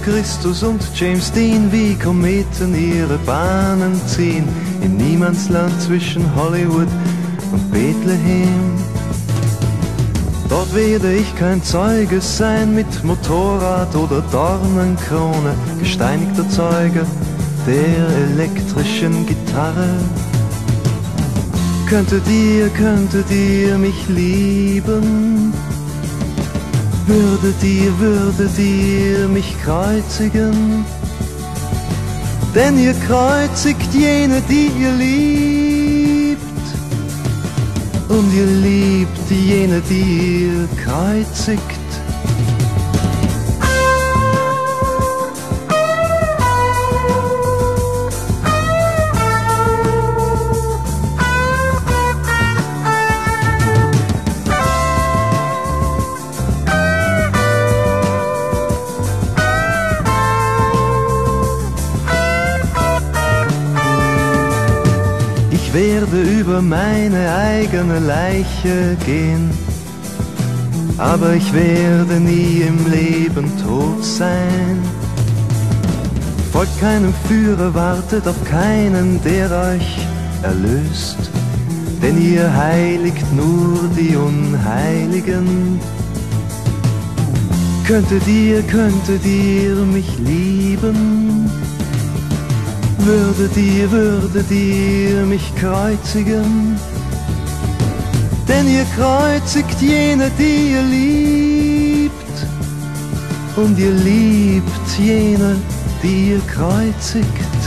Christus und James Dean wie Kometen ihre Bahnen ziehen in Niemandsland zwischen Hollywood und Bethlehem. Dort werde ich kein Zeuge sein mit Motorrad oder Dornenkrone, gesteinigter Zeuge der elektrischen Gitarre. Könntet ihr mich lieben? Würdet ihr mich kreuzigen? Denn ihr kreuzigt jene, die ihr liebt, und ihr liebt jene, die ihr kreuzigt. Ich werde über meine eigene Leiche gehen, aber ich werde nie im Leben tot sein. Folgt keinem Führer, wartet auf keinen, der euch erlöst, denn ihr heiligt nur die Unheiligen. Könntet ihr mich lieben? Würdet ihr mich kreuzigen? Denn ihr kreuzigt jene, die ihr liebt, und ihr liebt jene, die ihr kreuzigt.